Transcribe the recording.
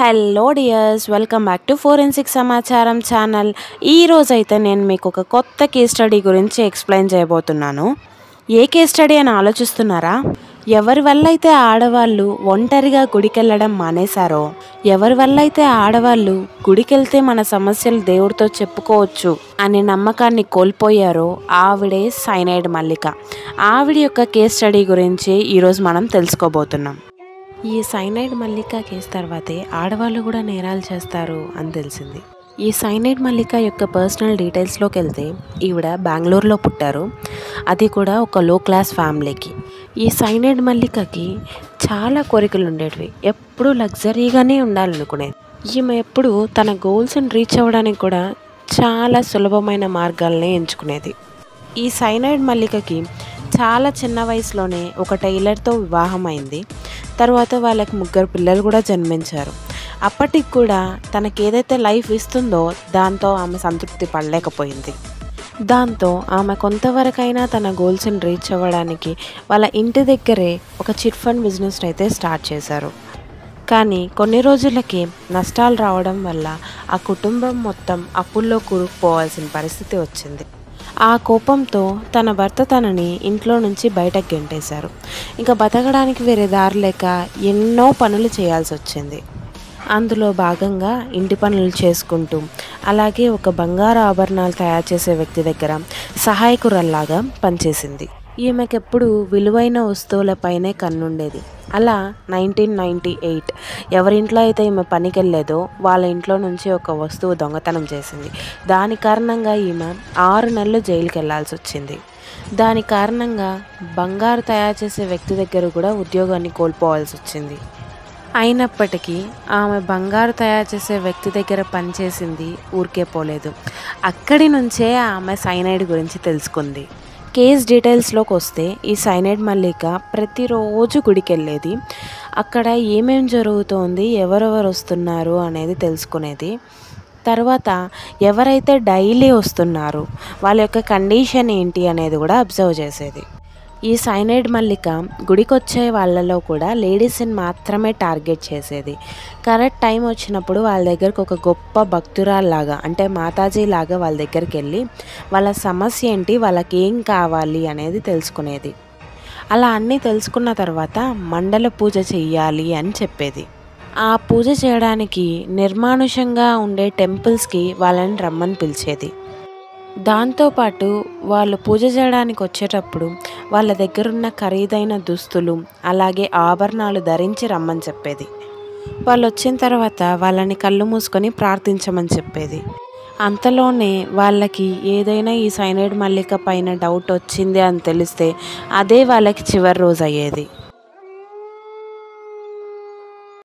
Hello dears, welcome back to forensic Samacharam channel. ఈరోజైతే నేను మీకు ఒక కొత్త కేస్ స్టడీ గురించి ఎక్స్ప్లెయిన్ చేయబోతున్నాను. ఏ కేస్ స్టడీ అని ఆలోచిస్తున్నారా? ఎవరి వల్ల అయితే ఆడవాళ్ళు ఒంటరిగా గుడికెళ్ళడం మానేశారో, ఎవరి వల్ల అయితే ఆడవాళ్ళు గుడికెళ్తే మన సమస్యలు దేవుడితో చెప్పుకోవచ్చు అనే నమ్మకాన్ని కోల్పోయారో ఆవిడే సైనైడ్ మల్లిక. ఆవిడ యొక్క కేస్ స్టడీ గురించి ఈరోజు మనం తెలుసుకోబోతున్నాం. ఈ సైనైడ్ మల్లిక కేసు తర్వాతే ఆడవాళ్ళు కూడా నేరాలు చేస్తారు అని తెలిసింది. ఈ సైనైడ్ మల్లిక యొక్క పర్సనల్ డీటెయిల్స్లోకి వెళ్తే ఈవిడ బెంగళూరులో పుట్టారు, అది కూడా ఒక లో క్లాస్ ఫ్యామిలీకి. ఈ సైనైడ్ మల్లికకి చాలా కోరికలు ఉండేటివి, ఎప్పుడూ లగ్జరీగానే ఉండాలనుకునేది. ఈమె ఎప్పుడు తన గోల్స్ని రీచ్ అవ్వడానికి కూడా చాలా సులభమైన మార్గాలనే ఎంచుకునేది. ఈ సైనైడ్ మల్లికకి చాలా చిన్న వయసులోనే ఒక టైలర్తో వివాహం అయింది. తర్వాత వాళ్ళకి 3 పిల్లలు కూడా జన్మించారు. అప్పటికి కూడా తనకి ఏదైతే లైఫ్ ఇస్తుందో దాంతో ఆమె సంతృప్తి పడలేకపోయింది. దాంతో ఆమె కొంతవరకైనా తన గోల్స్ని రీచ్ అవ్వడానికి వాళ్ళ ఇంటి దగ్గరే ఒక చిట్ ఫండ్ బిజినెస్ అయితే స్టార్ట్ చేశారు. కానీ కొన్ని రోజులకి నష్టాలు రావడం వల్ల ఆ కుటుంబం మొత్తం అప్పుల్లో కూరుకుపోవాల్సిన పరిస్థితి వచ్చింది. ఆ కోపంతో తన భర్త తనని ఇంట్లో నుంచి బయటకు గెంటేశారు. ఇంకా బతకడానికి వేరే దారి లేక ఎన్నో పనులు చేయాల్సి వచ్చింది. అందులో భాగంగా ఇంటి పనులు చేసుకుంటూ, అలాగే ఒక బంగారు ఆభరణాలు తయారు చేసే వ్యక్తి దగ్గర సహాయకురాల్లాగా పనిచేసింది. ఈమెకెప్పుడు విలువైన వస్తువులపైనే కన్నుండేది. అలా 1998 ఎవరింట్లో అయితే ఈమె పనికి వెళ్ళేదో వాళ్ళ ఇంట్లో నుంచి ఒక వస్తువు దొంగతనం చేసింది. దాని కారణంగా ఈమె 6 నెలలు జైలుకి వెళ్లాల్సి వచ్చింది. దాని కారణంగా బంగారు తయారు చేసే వ్యక్తి దగ్గర కూడా ఉద్యోగాన్ని కోల్పోవాల్సి వచ్చింది. అయినప్పటికీ ఆమె బంగారు తయారు చేసే వ్యక్తి దగ్గర పనిచేసింది ఊరికే పోలేదు. అక్కడి నుంచే ఆమె సైనైడ్ గురించి తెలుసుకుంది. కేస్ డీటెయిల్స్లోకి వస్తే ఈ సైనైడ్ మల్లిక ప్రతిరోజు గుడికి వెళ్ళేది. అక్కడ ఏమేం జరుగుతోంది, ఎవరెవరు వస్తున్నారు అనేది తెలుసుకునేది. తర్వాత ఎవరైతే డైలీ వస్తున్నారు వాళ్ళ యొక్క కండిషన్ ఏంటి అనేది కూడా అబ్జర్వ్ చేసేది. ఈ సైనైడ్ మల్లిక గుడికి వచ్చే వాళ్ళలో కూడా లేడీస్ని మాత్రమే టార్గెట్ చేసేది. కరెక్ట్ టైం వచ్చినప్పుడు వాళ్ళ దగ్గరకు ఒక గొప్ప భక్తురాల్లాగా, అంటే మాతాజీ లాగా వాళ్ళ దగ్గరికి వెళ్ళి వాళ్ళ సమస్య ఏంటి, వాళ్ళకి ఏం కావాలి అనేది తెలుసుకునేది. అలా అన్నీ తెలుసుకున్న తర్వాత మండల పూజ చెయ్యాలి అని చెప్పేది. ఆ పూజ చేయడానికి నిర్మానుషంగా ఉండే టెంపుల్స్కి వాళ్ళని రమ్మని పిలిచేది. దాంతోపాటు వాళ్ళు పూజ చేయడానికి వచ్చేటప్పుడు వాళ్ళ దగ్గరున్న ఖరీదైన దుస్తులు అలాగే ఆభరణాలు ధరించి రమ్మని చెప్పేది. వాళ్ళు వచ్చిన తర్వాత వాళ్ళని కళ్ళు మూసుకొని ప్రార్థించమని చెప్పేది. అంతలోనే వాళ్ళకి ఏదైనా ఈ సైనైడ్ మల్లిక పైన డౌట్ వచ్చింది అని తెలిస్తే అదే వాళ్ళకి చివరి రోజు అయ్యేది.